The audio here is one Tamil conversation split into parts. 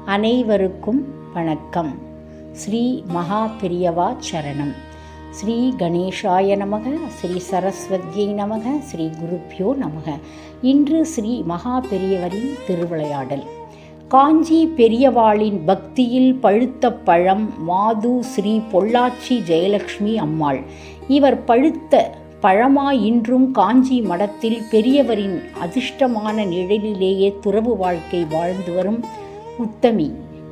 அனைவருக்கும் வணக்கம். ஸ்ரீ மகா பெரியவா சரணம். ஸ்ரீ கணேசாய நமக, ஸ்ரீ சரஸ்வதியை நமக, ஸ்ரீ குருப்பியோ நமக. இன்று ஸ்ரீ மகா பெரியவரின் திருவிளையாடல். காஞ்சி பெரியவாளின் பக்தியில் பழுத்த பழம் மாது ஸ்ரீ பொள்ளாச்சி ஜெயலட்சுமி அம்மாள். இவர் பழுத்த பழமாய் இன்றும் காஞ்சி மடத்தில் பெரியவரின் அதிர்ஷ்டமான நிழலிலேயே துறவு வாழ்க்கை வாழ்ந்து வரும் உத்தமி.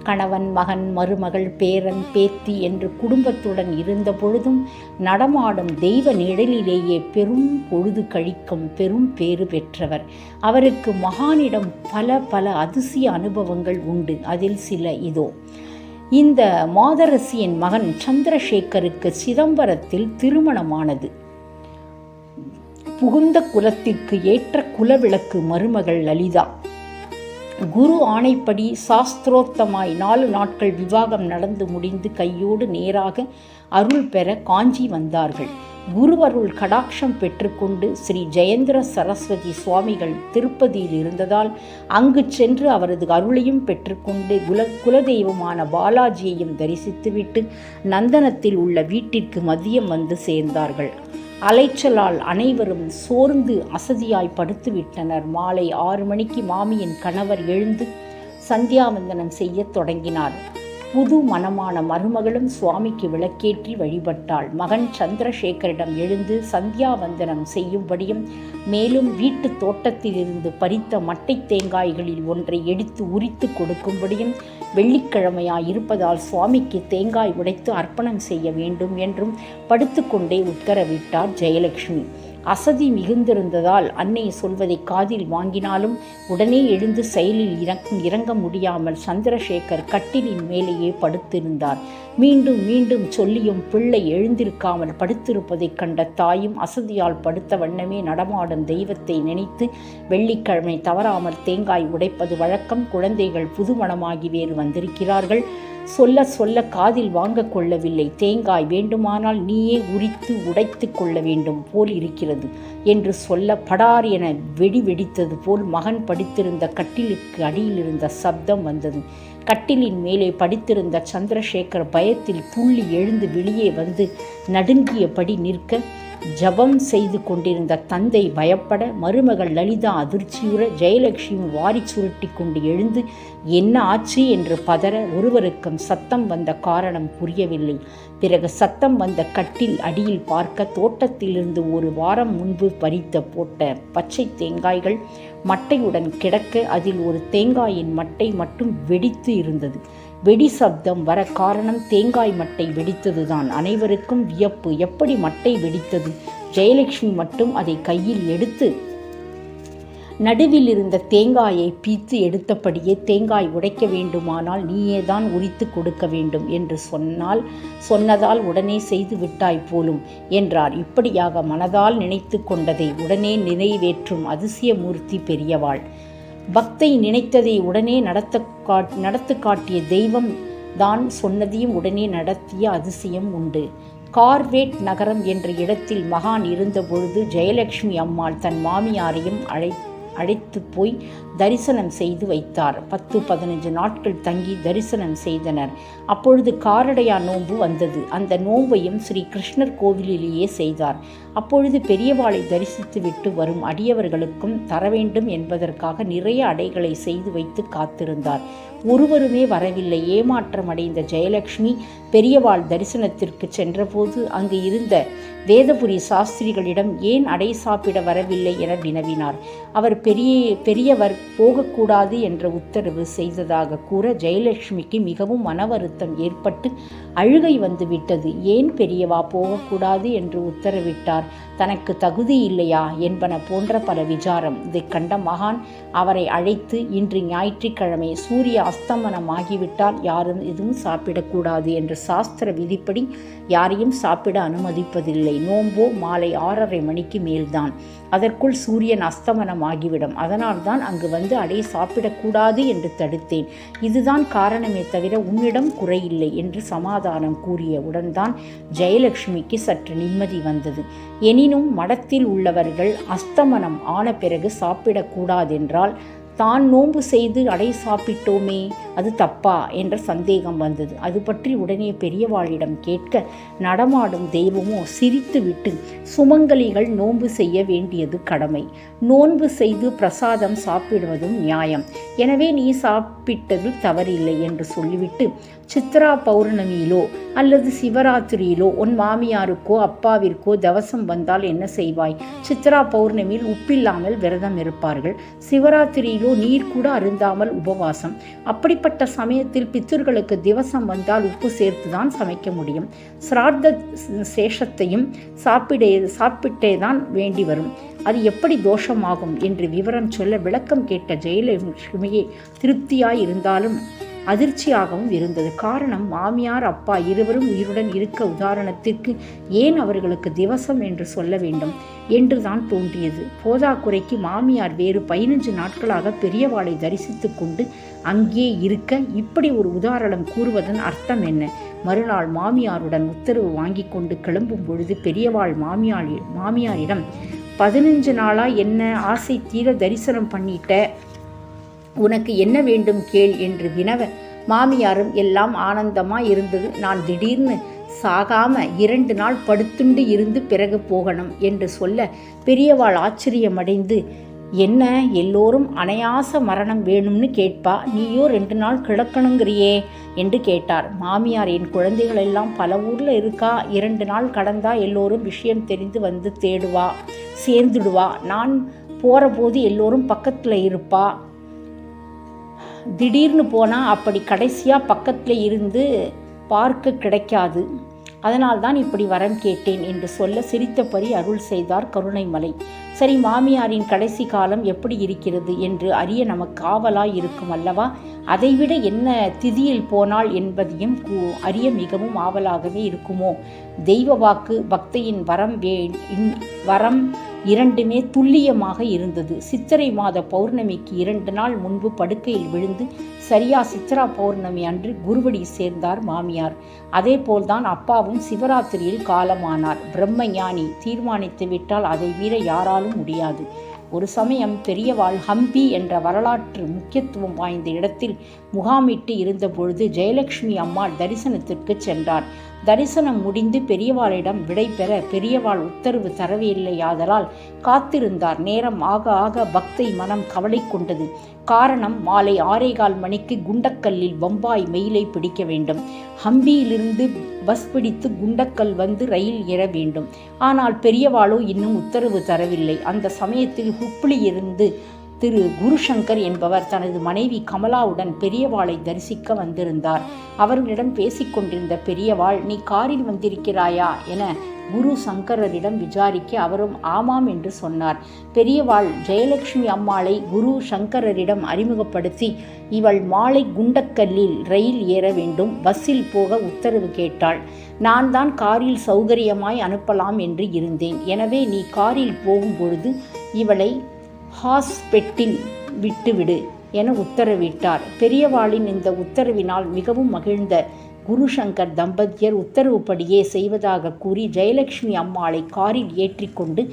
கணவன், மகன், மருமகள், பேரன், பேத்தி என்று குடும்பத்துடன் இருந்த பொழுதும் நடமாடும் தெய்வ நிழலிலேயே பெரும் பொழுது கழிக்கும் பெரும் பேறு பெற்றவர். அவருக்கு மகானிடம் பல அதிசய அனுபவங்கள் உண்டு. அதில் சில இதோ. இந்த மாதரசியின் மகன் சந்திரசேகருக்கு சிதம்பரத்தில் திருமணமானது. புகுந்த குலத்திற்கு ஏற்ற குலவிளக்கு மருமகள் லலிதா. குரு ஆணைப்படி சாஸ்திரோத்தமாய் 4 நாட்கள் விவாகம் நடந்து முடிந்து கையோடு நேராக அருள் பெற காஞ்சி வந்தார்கள். குருவருள் கடாட்சம் பெற்றுக்கொண்டு ஸ்ரீ ஜெயேந்திர சரஸ்வதி சுவாமிகள் திருப்பதியில் இருந்ததால் அங்கு சென்று அவரது அருளையும் பெற்றுக்கொண்டு குலதெய்வமான பாலாஜியையும் தரிசித்துவிட்டு நந்தனத்தில் உள்ள வீட்டிற்கு மதியம் வந்து சேர்ந்தார்கள். அலைச்சலால் அனைவரும் சோர்ந்து அசதியாய் படுத்துவிட்டனர். மாலை 6 மணிக்கு மாமியின் கணவர் எழுந்து சந்தியாவந்தனம் செய்ய தொடங்கினார். புது மணமான மருமகளும் சுவாமிக்கு விளக்கேற்றி வழிபட்டாள். மகன் சந்திரசேகரிடம் எழுந்து சந்தியாவந்தனம் செய்யும்படியும் மேலும் வீட்டு தோட்டத்திலிருந்து பறித்த மட்டை தேங்காய்களில் ஒன்றை எடுத்து உரித்து கொடுக்கும்படியும் வெள்ளிக்கிழமையாய் இருப்பதால் சுவாமிக்கு தேங்காய் உடைத்து அர்ப்பணம் செய்ய வேண்டும் என்றும் படுத்துக்கொண்டே உத்தரவிட்டார் ஜெயலட்சுமி. அசதி மிகுந்திருந்ததால் அன்னை சொல்வதை காதில் வாங்கினாலும் உடனே எழுந்து செயலில் இறங்க முடியாமல் சந்திரசேகர் கட்டிலின் மேலேயே படுத்திருந்தார். மீண்டும் சொல்லியும் பிள்ளை எழுந்திருக்காமல் படுத்திருப்பதைக் கண்ட தாயும் அசதியால் படுத்த வண்ணமே நடமாடும் தெய்வத்தை நினைத்து வெள்ளிக்கிழமை தவறாமல் தேங்காய் உடைப்பது வழக்கம். குழந்தைகள் புதுமணமாகி வேறு வந்திருக்கிறார்கள். சொல்ல காதில் வாங்க கொள்ளவில்லை. தேங்காய் வேண்டுமானால் நீயே உரித்து உடைத்து கொள்ள வேண்டும் போல் இருக்கிறது என்று சொல்ல படார் என வெடித்தது போல் மகன் படுத்திருந்த கட்டிலுக்கு அடியில் இருந்த சப்தம் வந்தது. கட்டிலின் மேலே படித்திருந்த சந்திரசேகர் பயத்தில் துள்ளி எழுந்து வெளியே வந்து நடுங்கியபடி நிற்க, ஜபம் செய்து கொண்டிருந்த தந்தை பயப்பட, மருமகள் லலிதா அதிர்ச்சியுற, ஜெயலட்சுமி வாரி சுருட்டி கொண்டு எழுந்து என்ன ஆச்சு என்று பதற, ஒருவருக்கும் சத்தம் வந்த காரணம் புரியவில்லை. பிறகு சத்தம் வந்த கட்டில் அடியில் பார்க்க, தோட்டத்திலிருந்து 1 வாரம் முன்பு போட்ட பச்சை தேங்காய்கள் மட்டையுடன் கிடக்க, அதில் ஒரு தேங்காயின் மட்டை மட்டும் வெடித்து இருந்தது. வெடி சப்தம் வர காரணம் தேங்காய் மட்டை வெடித்ததுதான். அனைவருக்கும் வியப்பு. எப்படி மட்டை வெடித்தது? ஜெயலட்சுமி மட்டும் அதை கையில் எடுத்து நடுவில் இருந்த தேங்காயை பீத்து எடுத்தபடியே, தேங்காய் உடைக்க வேண்டுமானால் நீயேதான் உரித்து கொடுக்க வேண்டும் என்று சொன்னதால் உடனே செய்து விட்டாய் போலும் என்றார். இப்படியாக மனதால் நினைத்து கொண்டதை உடனே நிறைவேற்றும் அதிசயமூர்த்தி பெரியவாள். பக்தை நினைத்ததை உடனே நடத்து காட்டிய தெய்வம் தான் சொன்னதையும் உடனே நடத்திய அதிசயம் உண்டு. கார்வேட் நகரம் என்ற இடத்தில் மகான் இருந்தபொழுது ஜெயலட்சுமி அம்மாள் தன் மாமியாரையும் அழைத்து போய் தரிசனம் செய்து வைத்தார். 10-15 நாட்கள் தங்கி தரிசனம் செய்தனர். அப்பொழுது காரடையா நோன்பு வந்தது. அந்த நோன்பையும் ஸ்ரீ கிருஷ்ணர் கோவிலிலேயே செய்தார். அப்பொழுது பெரியவாளை தரிசித்து விட்டு வரும் அடியவர்களுக்கும் தர வேண்டும் என்பதற்காக நிறைய அடைகளை செய்து வைத்து காத்திருந்தார். ஒருவருமே வரவில்லை. ஏமாற்றம் அடைந்த ஜெயலட்சுமி பெரியவாள் தரிசனத்திற்கு சென்றபோது அங்கு இருந்த வேதபுரி சாஸ்திரிகளிடம் ஏன் அடை சாப்பிட வரவில்லை என வினவினார். அவர் பெரியவர் போகக்கூடாது என்ற உத்தரவு செய்ததாக கூற, ஜெயலட்சுமிக்கு மிகவும் மன வருத்தம் ஏற்பட்டு அழுகை வந்துவிட்டது. ஏன் பெரியவா போகக்கூடாது என்று உத்தரவிட்டார்? தனக்கு தகுதி இல்லையா என்பன போன்ற பல விசாரம். இதை கண்ட மகான் அவரை அழைத்து, இன்று ஞாயிற்றுக்கிழமை சூரிய அஸ்தமனம் ஆகிவிட்டால் யாரும் எதுவும் சாப்பிடக்கூடாது என்று சாஸ்திர விதிப்படி யாரையும் சாப்பிட அனுமதிப்பதில்லை. நோன்போ மாலை 6:30 மணிக்கு மேல்தான். அதற்குள் சூரியன் அஸ்தமனம் ஆகிவிடும். அதனால்தான் அங்கு வந்து அடை சாப்பிடக்கூடாது என்று தடுத்தேன். இதுதான் காரணமே தவிர உன்னிடம் குறையில்லை என்று சமாதானம் கூறியவுடன் தான் ஜெயலட்சுமிக்கு சற்று நிம்மதி வந்தது. எனினும் மடத்தில் உள்ளவர்கள் அஸ்தமனம் ஆன பிறகு சாப்பிடக்கூடாதென்றால் தான் நோன்பு செய்து அடை சாப்பிட்டோமே, அது தப்பா என்ற சந்தேகம் வந்தது. அது பற்றி உடனே பெரியவாளிடம் கேட்க, நடமாடும் தெய்வமோ சிரித்துவிட்டு, சுமங்கலிகள் நோன்பு செய்ய வேண்டியது கடமை, நோன்பு செய்து பிரசாதம் சாப்பிடுவதும் நியாயம், எனவே நீ சாப்பிட்டது தவறில்லை என்று சொல்லிவிட்டு, சித்ரா பௌர்ணமியிலோ அல்லது சிவராத்திரியிலோ உன் மாமியாருக்கோ அப்பாவிற்கோ தவசம் வந்தால் என்ன செய்வாய்? சித்ரா பௌர்ணமியில் உப்பில்லாமல் விரதம் இருப்பார்கள், சிவராத்திரியிலோ நீர் கூட அருந்தாமல் உபவாசம். அப்படிப்பட்ட சமயத்தில் பித்தர்களுக்கு திவசம் வந்தால் உப்பு சேர்த்துதான் சமைக்க முடியும். சிரார்த்த சேஷத்தையும் சாப்பிட்டேதான் வேண்டி வரும். அது எப்படி தோஷமாகும் என்று விவரம் சொல்ல விளக்கம் கேட்ட ஜெயலட்சுமியே திருப்தியாய் இருந்தாலும் அதிர்ச்சியாகவும் இருந்தது. காரணம், மாமியார் அப்பா இருவரும் உயிருடன் இருக்க உதாரணத்திற்கு ஏன் அவர்களுக்கு திவசம் என்று சொல்ல வேண்டும் என்றுதான் தோன்றியது. போதாக்குறைக்கு மாமியார் வேறு 15 நாட்களாக பெரியவாளை தரிசித்து கொண்டு அங்கே இருக்க இப்படி ஒரு உதாரணம் கூறுவதன் அர்த்தம் என்ன? மறுநாள் மாமியாருடன் உத்தரவு வாங்கி கொண்டு கிளம்பும் பொழுது பெரியவாள் மாமியாரிடம் 15 நாளா என்ன ஆசை தீர தரிசனம் பண்ணிட்ட, உனக்கு என்ன வேண்டும் கேள் என்று வினவ, மாமியாரும் எல்லாம் ஆனந்தமாக இருந்தது, நான் திடீர்னு சாகாம 2 நாள் படுத்துண்டு இருந்து பிறகு போகணும் என்று சொல்ல, பெரியவாள் ஆச்சரியமடைந்து, என்ன எல்லோரும் அனாயாச மரணம் வேணும்னு கேட்பா, நீயோ 2 நாள் கிடக்கணுங்கிறியே என்று கேட்டார். மாமியார், என் குழந்தைகள் எல்லாம் பல ஊரில் இருக்கா, 2 நாள் கடந்தா எல்லோரும் விஷயம் தெரிந்து வந்து தேடுவா, சேர்ந்துடுவா, நான் போகிற போது எல்லோரும் பக்கத்தில் இருப்பா, திடீர்னு போனால் அப்படி கடைசியாக பக்கத்தில் இருந்து பார்க்க கிடைக்காது, அதனால்தான் இப்படி வரம் கேட்டேன் என்று சொல்ல சிரித்தபடி அருள் செய்தார் கருணைமலை. சரி, மாமியாரின் கடைசி காலம் எப்படி இருக்கிறது என்று அறிய நமக்கு ஆவலாய் இருக்கும் அல்லவா? அதைவிட என்ன திதியில் போனாள் என்பதையும் அறிய மிகவும் ஆவலாகவே இருக்குமோ? தெய்வ வாக்கு பக்தியின் வரம் இரண்டுமே துல்லியமாக இருந்தது. சித்திரை மாத பௌர்ணமிக்கு 2 நாள் முன்பு படுக்கையில் விழுந்து சரியா சித்ரா பௌர்ணமி அன்று குருவடி சேர்ந்தார் மாமியார். அதே போல்தான் அப்பாவும் சிவராத்திரியில் காலமானார். பிரம்ம ஞானி தீர்மானித்து விட்டால் அதை மீற யாராலும் முடியாது. ஒரு சமயம் பெரியவாள் ஹம்பி என்ற வரலாற்று முக்கியத்துவம் வாய்ந்த இடத்தில் முகாமிட்டு இருந்தபொழுது ஜெயலட்சுமி அம்மாள் தரிசனத்திற்கு சென்றார். தரிசனம் முடிந்து பெரியவாளிடம் விடை பெற பெரியவாள் உத்தரவு தரவில்லையாதலால் காத்திருந்தார். நேரம் ஆக ஆக பக்தை மனம் கவலை கொண்டது. காரணம், மாலை 6:15 மணிக்கு குண்டக்கல்லில் பம்பாய் மெயிலை பிடிக்க வேண்டும். ஹம்பியிலிருந்து பஸ் பிடித்து குண்டக்கல் வந்து ரயில் ஏற வேண்டும். ஆனால் பெரியவாளோ இன்னும் உத்தரவு தரவில்லை. அந்த சமயத்தில் ஹுப்ளியிலிருந்து திரு குருசங்கர் என்பவர் தனது மனைவி கமலாவுடன் பெரியவாளை தரிசிக்க வந்திருந்தார். அவர்களிடம் பேசிக்கொண்டிருந்த பெரியவாள், நீ காரில் வந்திருக்கிறாயா என குரு சங்கரரிடம் விசாரிக்க அவரும் ஆமாம் என்று சொன்னார். பெரியவாள் ஜெயலட்சுமி அம்மாளை குரு சங்கரரிடம் அறிமுகப்படுத்தி, இவள் மாலை குண்டக்கல்லில் ரயில் ஏற வேண்டும், பஸ்ஸில் போக உத்தரவு கேட்டாள். நான் தான் காரில் சௌகரியமாய் அனுப்பலாம் என்று இருந்தேன். எனவே நீ காரில் போகும் பொழுது இவளை ஹாஸ்பிட்டலில் விட்டுவிடு என உத்தரவிட்டார். பெரியவாளின் இந்த உத்தரவினால் மிகவும் மகிழ்ந்த குருசங்கர் தம்பதியர் உத்தரவுப்படியே செய்வதாக கூறி ஜெயலட்சுமி அம்மாளை காரில் ஏற்றிக்கொண்டு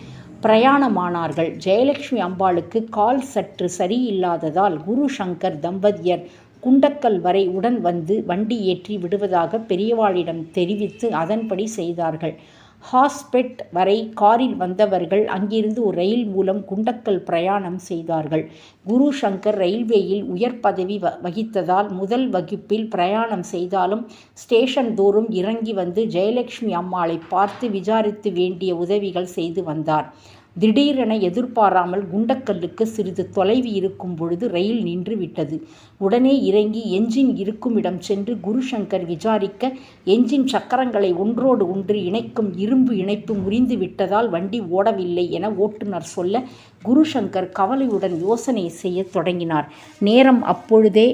பிரயாணமானார்கள். ஜெயலட்சுமி அம்பாளுக்கு கால் சற்று சரியில்லாததால் குருசங்கர் தம்பதியர் குண்டக்கல் வரை உடன் வந்து வண்டி ஏற்றி விடுவதாக பெரியவாளிடம் தெரிவித்து அதன்படி செய்தார்கள். ஹாஸ்பெட் வரை காரில் வந்தவர்கள் அங்கிருந்து ஒரு ரயில் மூலம் குண்டக்கல் பிரயாணம் செய்தார்கள். குரு சங்கர் ரயில்வேயில் உயர் பதவி வகித்ததால் முதல் வகுப்பில் பிரயாணம் செய்தாலும் ஸ்டேஷன் தோறும் இறங்கி வந்து ஜெயலட்சுமி அம்மாளை பார்த்து விசாரித்து வேண்டிய உதவிகள் செய்து வந்தார். திடீரென எதிர்பாராமல் குண்டக்கல்லுக்கு சிறிது தொலைவு இருக்கும் பொழுது ரயில் நின்று விட்டது. உடனே இறங்கி என்ஜின் இருக்குமிடம் சென்று குருசங்கர் விசாரிக்க, என்ஜின் சக்கரங்களை ஒன்றோடு ஒன்று இணைக்கும் இரும்பு இணைப்பு முறிந்து விட்டதால் வண்டி ஓடவில்லை என ஓட்டுநர் சொல்ல, குருசங்கர் கவலையுடன் யோசனை செய்ய தொடங்கினார். நேரம் அப்பொழுதே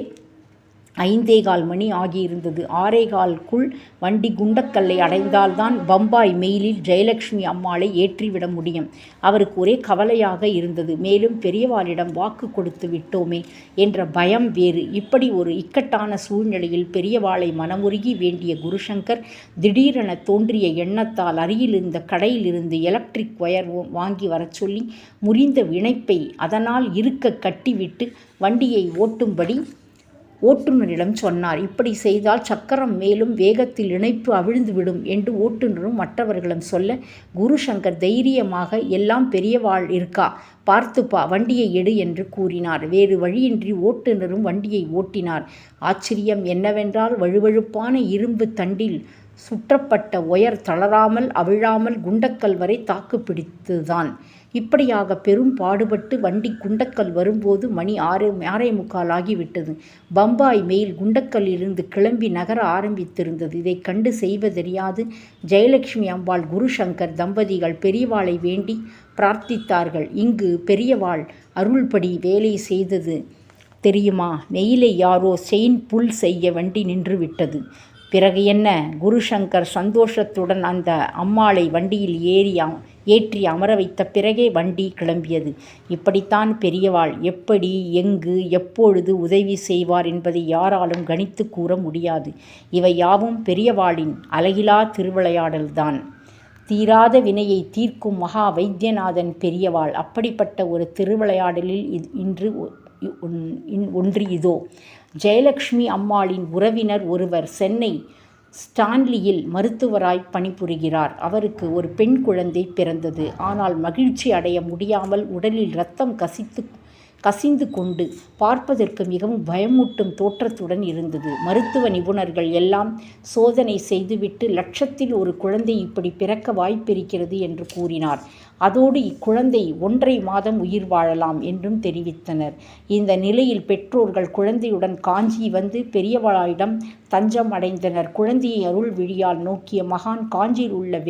5:15 மணி ஆகியிருந்தது. 6:15க்குள் வண்டி குண்டக்கல்லை அடைந்தால்தான் பம்பாய் மெயிலில் ஜெயலட்சுமி அம்மாளை ஏற்றிவிட முடியும். அவருக்கு ஒரே கவலையாக இருந்தது. மேலும் பெரியவாளிடம் வாக்கு கொடுத்து விட்டோமே என்ற பயம் வேறு. இப்படி ஒரு இக்கட்டான சூழ்நிலையில் பெரியவாளை மனமுருகி வேண்டிய குருசங்கர் திடீரென தோன்றிய எண்ணத்தால் அருகிலிருந்த கடையிலிருந்து எலக்ட்ரிக் ஒயர் வாங்கி வரச் சொல்லி முறிந்த இணைப்பை அதனால் இருக்க கட்டிவிட்டு வண்டியை ஓட்டும்படி ஓட்டுநரிடம் சொன்னார். இப்படி செய்தால் சக்கரம் மேலும் வேகத்தில் இணைப்பு அவிழ்ந்துவிடும் என்று ஓட்டுநரும் மற்றவர்களும் சொல்ல, குருசங்கர் தைரியமாக, எல்லாம் பெரியவாள் இருக்கா, பார்த்துப்பா, வண்டியை எடு என்று கூறினார். வேறு வழியின்றி ஓட்டுநரும் வண்டியை ஓட்டினார். ஆச்சரியம் என்னவென்றால், வழுவழுப்பான இரும்பு தண்டில் சுற்றப்பட்ட ஒயர் தளராமல் அவிழாமல் குண்டக்கல் வரை தாக்கு பிடித்துதான். இப்படியாக பெரும் பாடுபட்டு வண்டி குண்டக்கல் வரும்போது மணி 6:45 ஆகிவிட்டது. பம்பாய் மெயில் குண்டக்கல்லிலிருந்து கிளம்பி நகர ஆரம்பித்திருந்தது. இதை கண்டு செய்வதறியாது ஜெயலட்சுமி அம்பாள் குருசங்கர் தம்பதிகள் பெரியவாளை வேண்டி பிரார்த்தித்தார்கள். இங்கு பெரியவாள் அருள்படி வேலை செய்தது தெரியுமா? மெயிலை யாரோ செயின் புல் செய்ய வண்டி நின்று விட்டது. பிறகு என்ன? குருசங்கர் சந்தோஷத்துடன் அந்த அம்மாளை வண்டியில் ஏற்றி அமர வைத்த பிறகே வண்டி கிளம்பியது. இப்படித்தான் பெரியவாள் எப்படி, எங்கு, எப்பொழுது உதவி செய்வார் என்பதை யாராலும் கணித்து கூற முடியாது. இவை யாவும் பெரியவாளின் அலகிலா திருவிளையாடல்தான். தீராத வினையை தீர்க்கும் மகா வைத்தியநாதன் பெரியவாள். அப்படிப்பட்ட ஒரு திருவிளையாடலில் இன்று ஒன்று இதோ. ஜெயலட்சுமி அம்மாளின் உறவினர் ஒருவர் சென்னை ஸ்டான்லியில் மருத்துவராய் பணிபுரிகிறார். அவருக்கு ஒரு பெண் குழந்தை பிறந்தது. ஆனால் மகிழ்ச்சி அடைய முடியாமல் உடலில் இரத்தம் கசிந்து கொண்டு பார்ப்பதற்கு மிகவும் பயமூட்டும் தோற்றத்துடன் இருந்தது. மருத்துவ நிபுணர்கள் எல்லாம் சோதனை செய்துவிட்டு லட்சத்தில் ஒரு குழந்தை இப்படி பிறக்க வாய்ப்பிருக்கிறது என்று கூறினார். அதோடு இக்குழந்தை 1.5 மாதம் உயிர் வாழலாம் என்றும் தெரிவித்தனர். இந்த நிலையில் பெற்றோர்கள் குழந்தையுடன் காஞ்சி வந்து பெரியவாளிடம் தஞ்சம் அடைந்தனர். குழந்தையை அருள் விழியால் நோக்கிய மகான் காஞ்சியில் உள்ள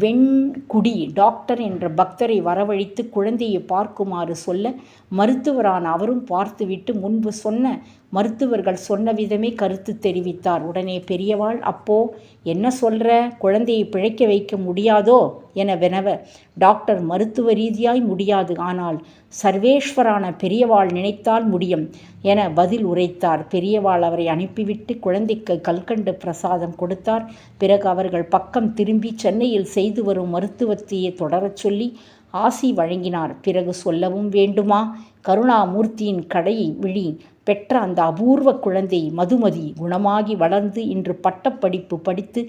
வெண்குடி டாக்டர் என்ற பக்தரை வரவழைத்து குழந்தையை பார்க்குமாறு சொல்ல, மருத்துவரான அவரும் பார்த்துவிட்டு முன்பு சொன்ன மருத்துவர்கள் சொன்ன விதமே கருத்து தெரிவித்தார். உடனே பெரியவாள், அப்போ என்ன சொல்ற, குழந்தையை பிழைக்க வைக்க முடியாதோ என வினவ, டாக்டர் மருத்துவ ரீதியாய் முடியாது, ஆனால் சர்வேஸ்வரான பெரியவாள் நினைத்தால் முடியும் என பதில் உரைத்தார். பெரியவாள் அவரை அனுப்பிவிட்டு குழந்தைக்கு கல்கண்டு பிரசாதம் கொடுத்தார். பிறகு அவர்கள் பக்கம் திரும்பி சென்னையில் செய்து வரும் மருத்துவத்தையே தொடரச் சொல்லி ஆசி வழங்கினார். பிறகு சொல்லவும் வேண்டுமா, கருணாமூர்த்தியின் கடையை விழி பெற்ற அந்த அபூர்வ குழந்தை மதுமதி குணமாகி வளர்ந்து இன்று பட்டப்படிப்பு படித்து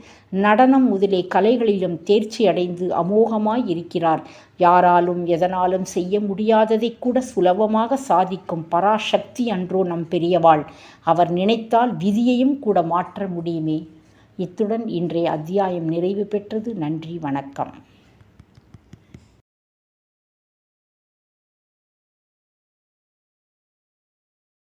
நடனம் முதலே கலைகளிலும் தேர்ச்சி அடைந்து அமோகமாய் இருக்கிறார். யாராலும் எதனாலும் செய்ய முடியாததை கூட சுலபமாக சாதிக்கும் பராசக்தி அன்றோ நம் பெரியவாள். அவர் நினைத்தால் விதியையும் கூட மாற்ற முடியுமே. இத்துடன் இன்றைய அத்தியாயம் நிறைவு பெற்றது. நன்றி, வணக்கம்.